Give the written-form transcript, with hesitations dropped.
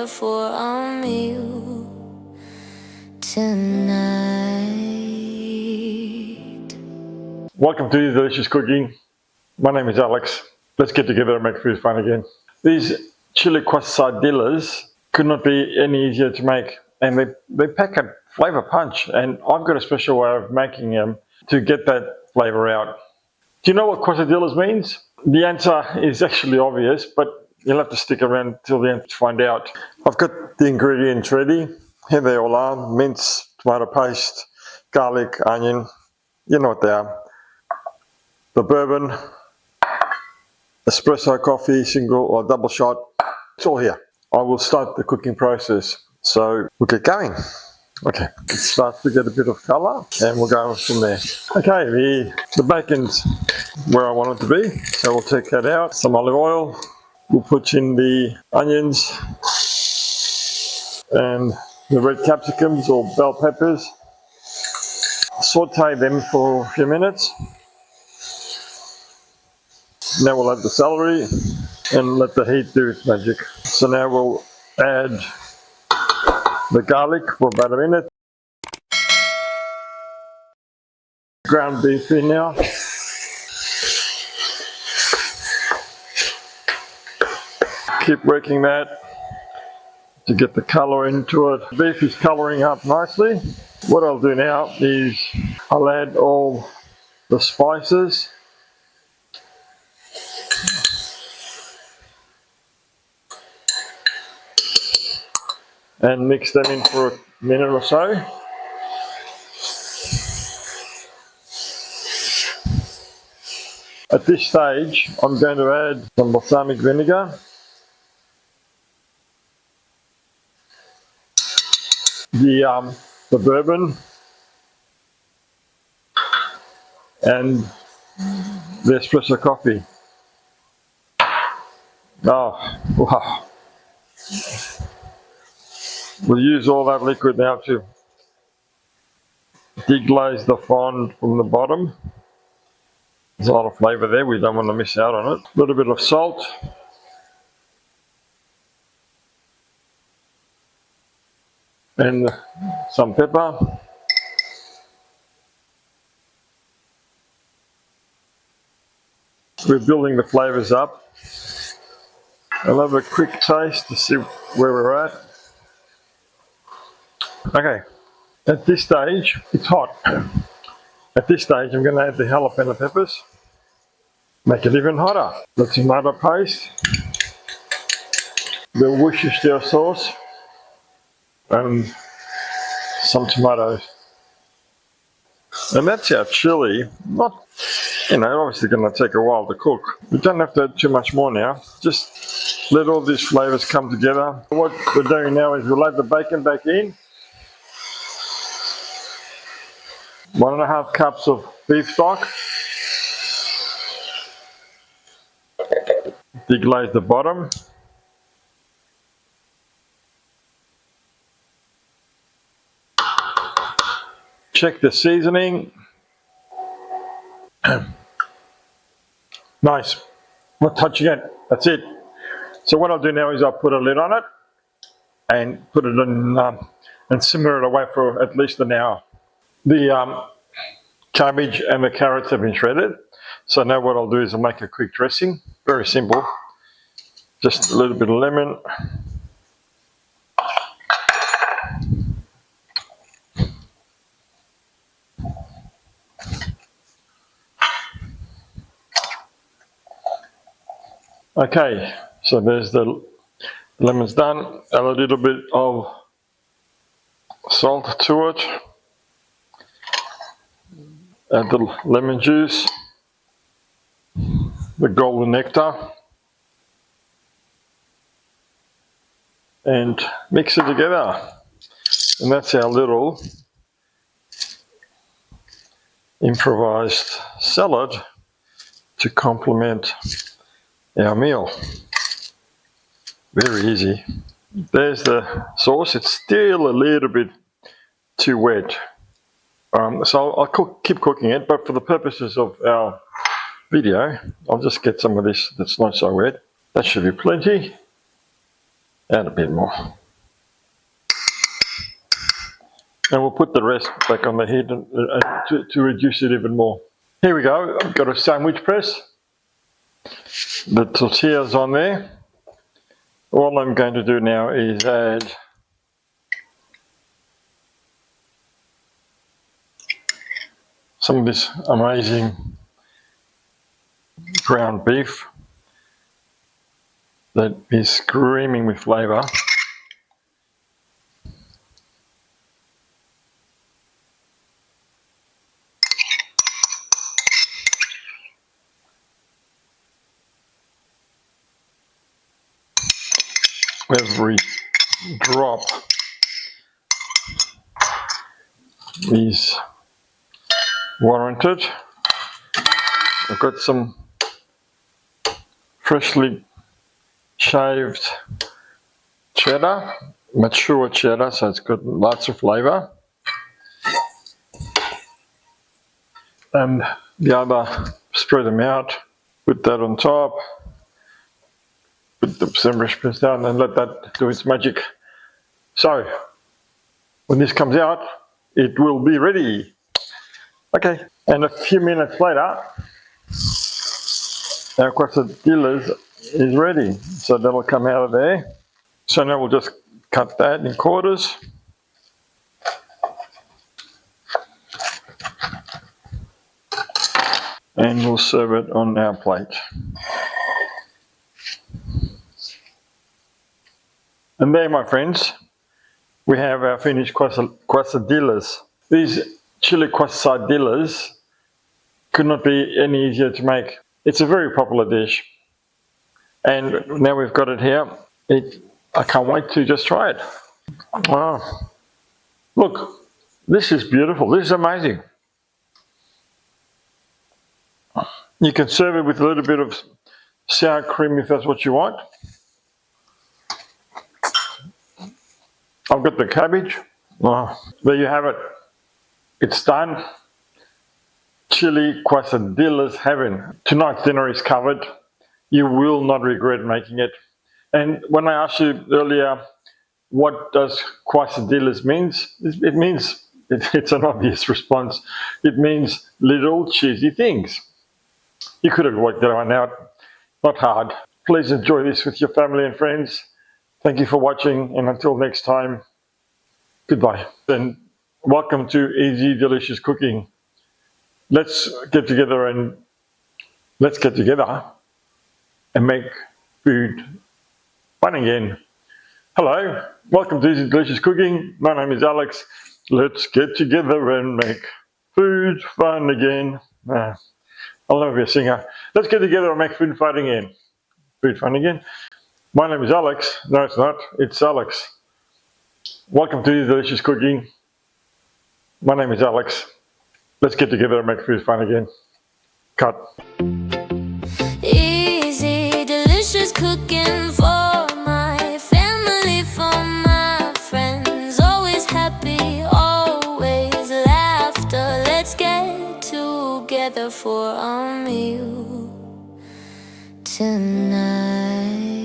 order for a meal tonight. Welcome to Delicious Cooking. My name is Alex. Let's get together and make food fun again. These chili quesadillas could not be any easier to make, and they pack a flavor punch, and I've got a special way of making them to get that flavor out. Do you know what quesadillas means? The answer is actually obvious, but you'll have to stick around till the end to find out. I've got the ingredients ready. Here they all are: mince, tomato paste, garlic, onion. You know what they are. The bourbon, espresso coffee, single or double shot. It's all here. I will start the cooking process. So we'll get going. Okay, it starts to get a bit of colour and we'll go from there. Okay, the bacon's where I want it to be, so we'll take that out. Some olive oil. We'll put in the onions and the red capsicums or bell peppers. Saute them for a few minutes. Now we'll add the celery and let the heat do its magic. So now we'll add the garlic for about a minute. Ground beef in now. Keep working that to get the colour into it. The beef is colouring up nicely. What I'll do now is I'll add all the spices. And mix them in for a minute or so. At this stage, I'm going to add some balsamic vinegar, the bourbon, and the espresso coffee. Oh, wow. We'll use all that liquid now to deglaze the fond from the bottom. There's a lot of flavour there, we don't want to miss out on it. A little bit of salt. And some pepper. We're building the flavours up. I'll have a quick taste to see where we're at. Okay, at this stage, it's hot. At this stage, I'm going to add the jalapeno peppers. Make it even hotter. The tomato paste, the Worcestershire sauce, and some tomatoes. And that's our chili. Not, obviously going to take a while to cook. We don't have to add too much more now. Just let all these flavours come together. What we're doing now is we'll add the bacon back in. 1.5 cups of beef stock. Deglaze the bottom. Check the seasoning. Nice. Not touching it. That's it. So what I'll do now is I'll put a lid on it and put it in and simmer it away for at least an hour. The cabbage and the carrots have been shredded. So now what I'll do is I'll make a quick dressing. Very simple. Just a little bit of lemon. Okay, so there's the lemon's done. Add a little bit of salt to it. Add the lemon juice, the golden nectar, and mix it together. And that's our little improvised salad to complement our meal. Very easy. There's the sauce. It's still a little bit too wet. So I'll keep cooking it, but for the purposes of our video, I'll just get some of this that's not so wet. That should be plenty. Add a bit more. And we'll put the rest back on the heat to reduce it even more. Here we go. I've got a sandwich press. The tortillas on there. All I'm going to do now is add some of this amazing ground beef that is screaming with flavour. Every drop is warranted. I've got some freshly shaved cheddar, mature cheddar, so it's got lots of flavour. And the other, spread them out, put that on top, put the sandwich press down and let that do its magic. So, when this comes out, it will be ready. Okay, and a few minutes later, our quesadillas is ready. So that'll come out of there. So now we'll just cut that in quarters. And we'll serve it on our plate. And there, my friends, we have our finished quesadillas. These chili quesadillas could not be any easier to make. It's a very popular dish. And now we've got it here. I can't wait to just try it. Wow. Look, this is beautiful. This is amazing. You can serve it with a little bit of sour cream if that's what you want. I've got the cabbage. Oh, there you have it. It's done. Chili quesadillas heaven. Tonight's dinner is covered. You will not regret making it. And when I asked you earlier, what does quesadillas means? It means, it's an obvious response. It means little cheesy things. You could have worked that one out. Not hard. Please enjoy this with your family and friends. Thank you for watching, and until next time, goodbye. And welcome to Easy Delicious Cooking. Let's get together and make food fun again. Hello, welcome to Easy Delicious Cooking. My name is Alex. Let's get together and make food fun again. I'll never be a singer. Let's get together and make food fun again. Food fun again. My name is Alex. No, it's not. It's Alex. Welcome to Easy Delicious Cooking. My name is Alex. Let's get together and make food fun again. Cut. Easy, delicious cooking for my family, for my friends. Always happy, always laughter. Let's get together for a meal tonight.